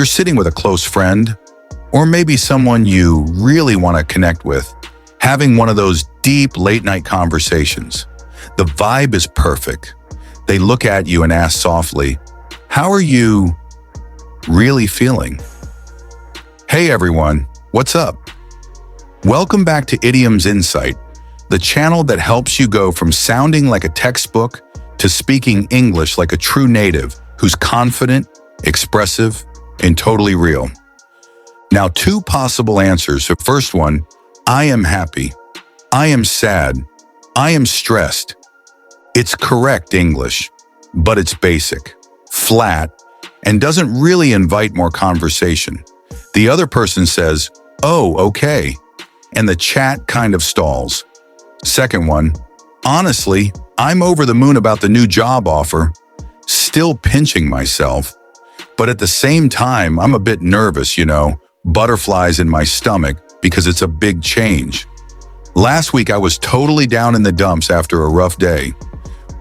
You're sitting with a close friend, or maybe someone you really want to connect with, having one of those deep late-night conversations. The vibe is perfect. They look at you and ask softly, "How are you really feeling?" Hey everyone, what's up? Welcome back to Idioms Insight, the channel that helps you go from sounding like a textbook to speaking English like a true native who's confident, expressive, and totally real. Now, two possible answers. The first one, I am happy, I am sad, I am stressed. It's correct English, but it's basic, flat, and doesn't really invite more conversation. The other person says, "Oh, okay," and the chat kind of stalls. Second one, honestly, I'm over the moon about the new job offer, still pinching myself, but at the same time, I'm a bit nervous, butterflies in my stomach because it's a big change. Last week, I was totally down in the dumps after a rough day,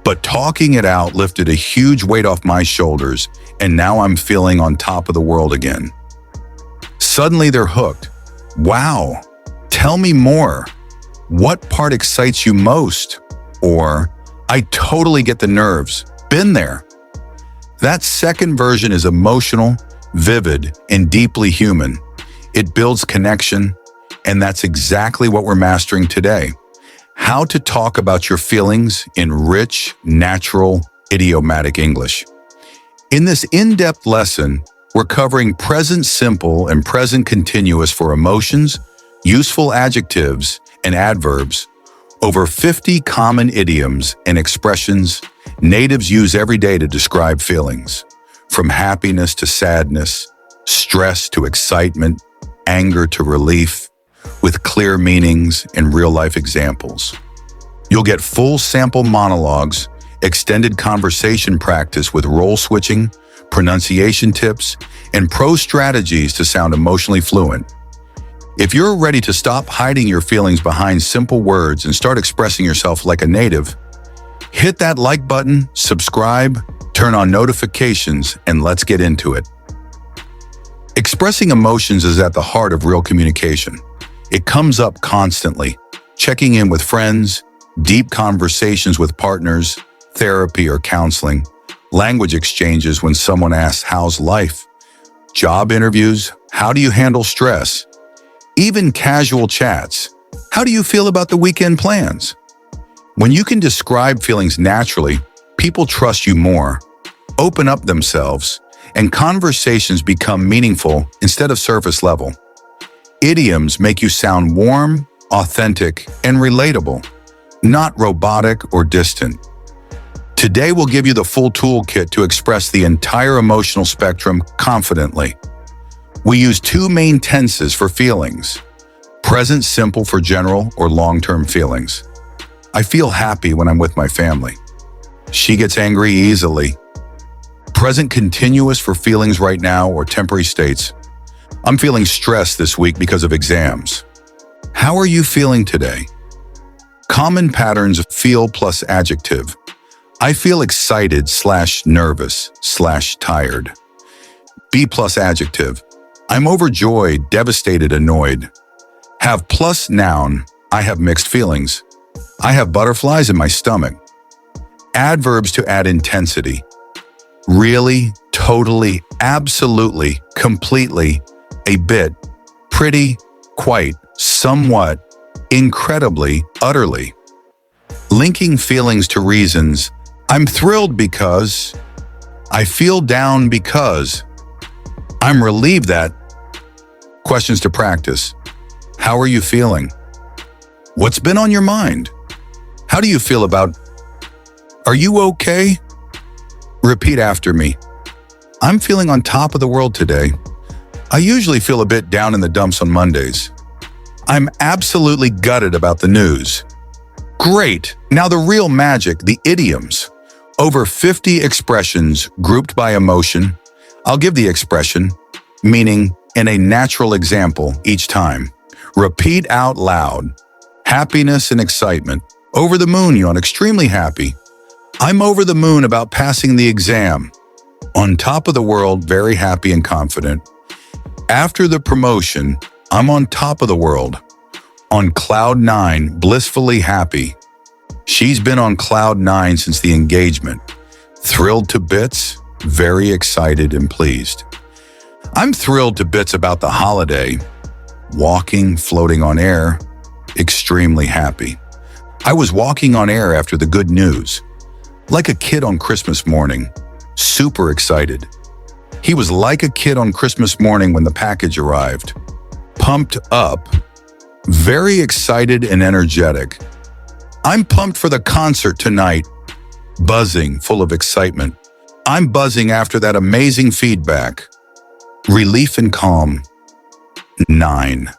but talking it out lifted a huge weight off my shoulders, and now I'm feeling on top of the world again. Suddenly they're hooked. Wow, tell me more. What part excites you most? Or, I totally get the nerves. Been there. That second version is emotional, vivid, and deeply human. It builds connection, and that's exactly what we're mastering today. How to talk about your feelings in rich, natural, idiomatic English. In this in-depth lesson, we're covering present simple and present continuous for emotions, useful adjectives, and adverbs, over 50 common idioms and expressions natives use every day to describe feelings, from happiness to sadness, stress to excitement, anger to relief, with clear meanings and real-life examples. You'll get full sample monologues, extended conversation practice with role switching, pronunciation tips, and pro strategies to sound emotionally fluent. If you're ready to stop hiding your feelings behind simple words and start expressing yourself like a native, hit that like button, subscribe, turn on notifications, and let's get into it. Expressing emotions is at the heart of real communication. It comes up constantly, checking in with friends, deep conversations with partners, therapy or counseling, language exchanges when someone asks, "How's life?" Job interviews, "How do you handle stress?" Even casual chats, "How do you feel about the weekend plans?" When you can describe feelings naturally, people trust you more, open up themselves, and conversations become meaningful instead of surface level. Idioms make you sound warm, authentic, and relatable, not robotic or distant. Today, we'll give you the full toolkit to express the entire emotional spectrum confidently. We use two main tenses for feelings. Present simple for general or long-term feelings. I feel happy when I'm with my family. She gets angry easily. Present continuous for feelings right now or temporary states. I'm feeling stressed this week because of exams. How are you feeling today? Common patterns of feel plus adjective. I feel excited / nervous / tired. Be plus adjective. I'm overjoyed, devastated, annoyed. Have plus noun. I have mixed feelings. I have butterflies in my stomach. Adverbs to add intensity. Really, totally, absolutely, completely, a bit, pretty, quite, somewhat, incredibly, utterly. Linking feelings to reasons. I'm thrilled because. I feel down because. I'm relieved that. Questions to practice. How are you feeling? What's been on your mind? How do you feel about? Are you okay? Repeat after me. I'm feeling on top of the world today. I usually feel a bit down in the dumps on Mondays. I'm absolutely gutted about the news. Great. Now the real magic, the idioms. Over 50 expressions grouped by emotion. I'll give the expression, meaning in a natural example each time. Repeat out loud. Happiness and excitement. Over the moon, extremely happy. I'm over the moon about passing the exam. On top of the world, very happy and confident. After the promotion, I'm on top of the world. On cloud nine, blissfully happy. She's been on cloud nine since the engagement. Thrilled to bits, very excited and pleased. I'm thrilled to bits about the holiday. Walking, floating on air, extremely happy. I was walking on air after the good news. Like a kid on Christmas morning, super excited. He was like a kid on Christmas morning when the package arrived. Pumped up, very excited and energetic. I'm pumped for the concert tonight. Buzzing, full of excitement. I'm buzzing after that amazing feedback. Relief and calm. 9.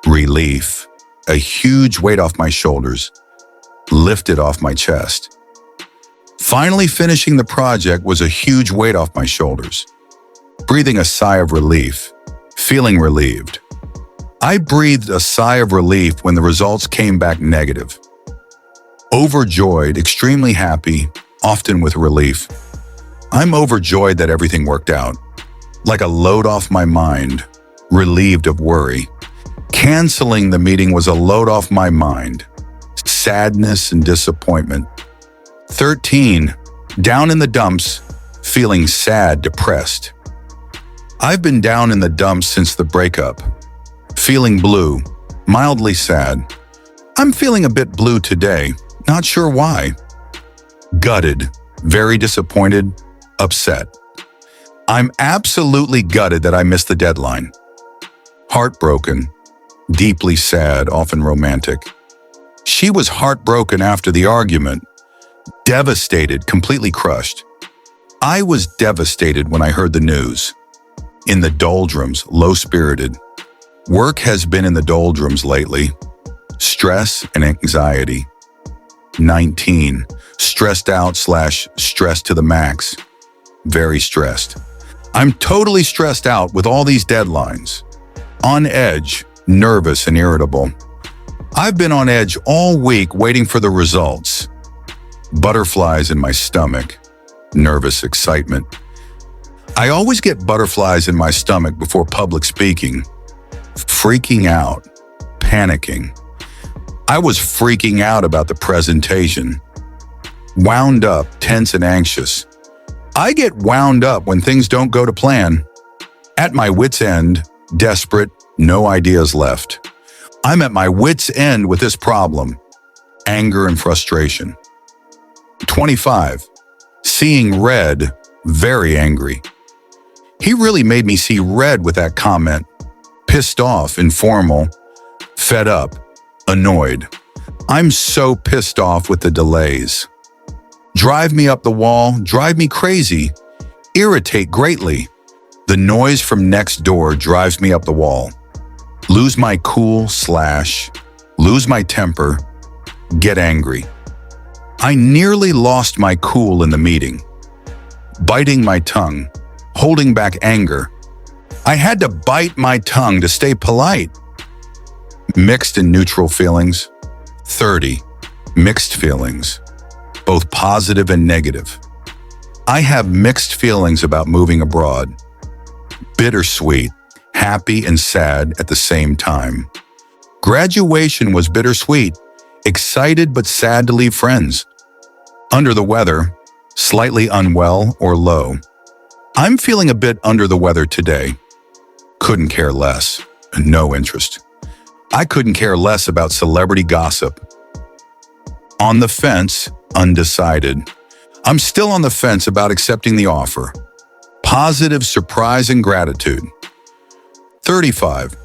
Relief. A huge weight off my shoulders. Lifted off my chest. Finally finishing the project was a huge weight off my shoulders. Breathing a sigh of relief. Feeling relieved. I breathed a sigh of relief when the results came back negative. Overjoyed, extremely happy, often with relief. I'm overjoyed that everything worked out. Like a load off my mind, relieved of worry. Canceling the meeting was a load off my mind. Sadness and disappointment. 13. Down in the dumps, feeling sad, depressed. I've been down in the dumps since the breakup. Feeling blue, mildly sad. I'm feeling a bit blue today, not sure why. Gutted, very disappointed, upset. I'm absolutely gutted that I missed the deadline. Heartbroken, deeply sad, often romantic. She was heartbroken after the argument. Devastated, completely crushed. I was devastated when I heard the news. In the doldrums, low-spirited. Work has been in the doldrums lately. Stress and anxiety. 19. Stressed out / stressed to the max. Very stressed. I'm totally stressed out with all these deadlines. On edge, nervous and irritable. I've been on edge all week waiting for the results. Butterflies in my stomach. Nervous excitement. I always get butterflies in my stomach before public speaking. Freaking out. Panicking. I was freaking out about the presentation. Wound up, tense and anxious. I get wound up when things don't go to plan. At my wit's end, desperate, no ideas left. I'm at my wit's end with this problem. Anger and frustration. 25. Seeing red, very angry. He really made me see red with that comment. Pissed off, informal, fed up, annoyed. I'm so pissed off with the delays. Drive me up the wall, drive me crazy, irritate greatly. The noise from next door drives me up the wall. Lose my cool / lose my temper, get angry. I nearly lost my cool in the meeting. Biting my tongue, holding back anger. I had to bite my tongue to stay polite. Mixed and neutral feelings. 30. Mixed feelings, both positive and negative. I have mixed feelings about moving abroad. Bittersweet, happy and sad at the same time. Graduation was bittersweet, excited but sad to leave friends. Under the weather, slightly unwell or low. I'm feeling a bit under the weather today. Couldn't care less, no interest. I couldn't care less about celebrity gossip. On the fence, undecided. I'm still on the fence about accepting the offer. Positive surprise and gratitude. 35.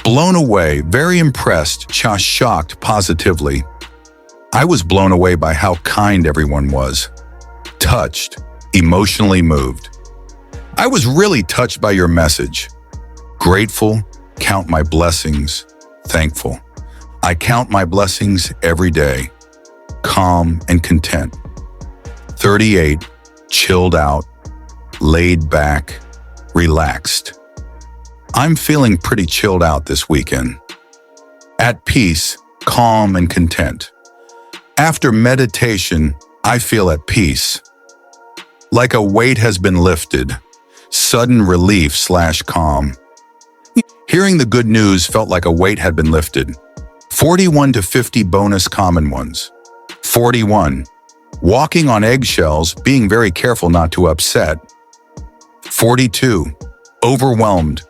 Blown away, very impressed, shocked positively. I was blown away by how kind everyone was. Touched, emotionally moved. I was really touched by your message. Grateful, count my blessings, thankful. I count my blessings every day. Calm and content. 38. Chilled out, laid back, relaxed. I'm feeling pretty chilled out this weekend. At peace, calm and content. After meditation, I feel at peace. Like a weight has been lifted. Sudden relief/calm. Hearing the good news felt like a weight had been lifted. 41 to 50 bonus common ones. 41. Walking on eggshells, being very careful not to upset. 42. Overwhelmed.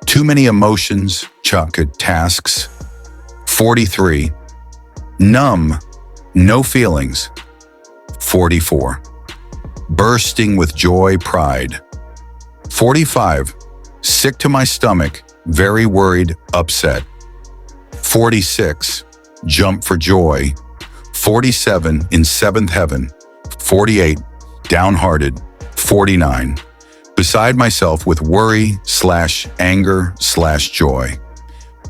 Too many emotions, tasks. 43. Numb. No feelings. 44. Bursting with joy, pride. 45. Sick to my stomach, very worried, upset. 46. Jump for joy. 47. In seventh heaven. 48. Downhearted. 49. Beside myself with worry/anger/joy.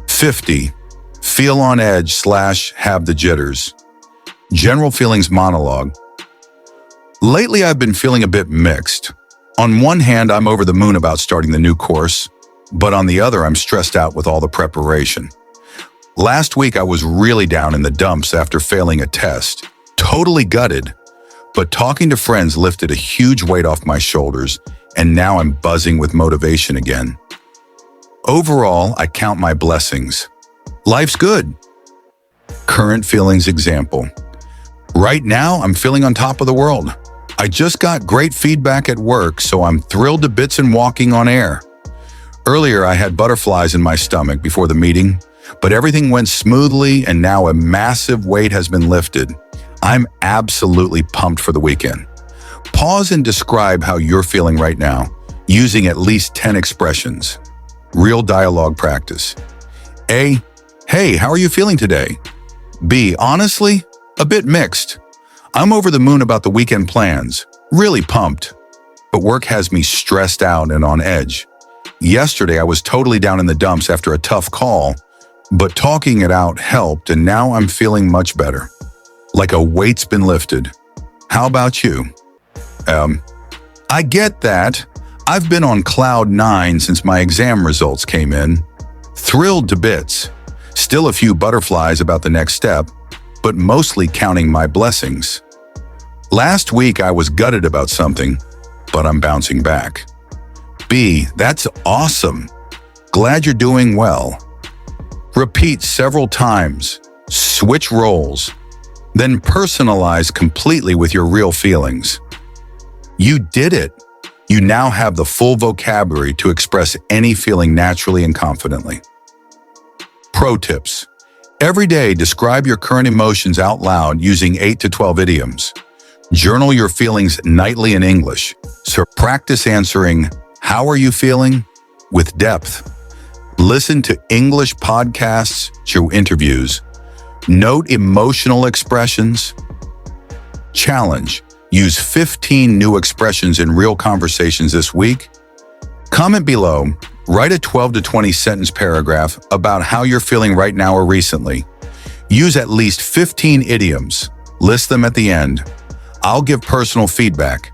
50. Feel on edge/have the jitters. General feelings monologue. Lately, I've been feeling a bit mixed. On one hand, I'm over the moon about starting the new course, but on the other, I'm stressed out with all the preparation. Last week, I was really down in the dumps after failing a test, totally gutted, but talking to friends lifted a huge weight off my shoulders, and now I'm buzzing with motivation again. Overall, I count my blessings. Life's good. Current feelings example. Right now, I'm feeling on top of the world. I just got great feedback at work, so I'm thrilled to bits and walking on air. Earlier, I had butterflies in my stomach before the meeting, but everything went smoothly and now a massive weight has been lifted. I'm absolutely pumped for the weekend. Pause and describe how you're feeling right now, using at least 10 expressions. Real dialogue practice. A. Hey, how are you feeling today? B. Honestly, a bit mixed. I'm over the moon about the weekend plans, really pumped, but work has me stressed out and on edge. Yesterday, I was totally down in the dumps after a tough call, but talking it out helped, and now I'm feeling much better. Like a weight's been lifted. How about you? I get that. I've been on cloud 9 since my exam results came in. Thrilled to bits. Still a few butterflies about the next step, but mostly counting my blessings. Last week I was gutted about something, but I'm bouncing back. B. That's awesome. Glad you're doing well. Repeat several times. Switch roles. Then personalize completely with your real feelings. You did it. You now have the full vocabulary to express any feeling naturally and confidently. Pro tips. Every day, describe your current emotions out loud using 8 to 12 idioms. Journal your feelings nightly in English. So practice answering, "How are you feeling?" with depth. Listen to English podcasts through interviews. Note emotional expressions. Challenge. Use 15 new expressions in real conversations this week. Comment below. Write a 12 to 20 sentence paragraph about how you're feeling right now or recently. Use at least 15 idioms. List them at the end. I'll give personal feedback.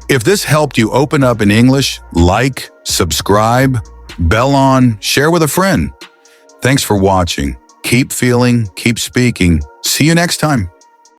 If this helped you open up in English, like, subscribe, bell on, share with a friend. Thanks for watching. Keep feeling, keep speaking. See you next time.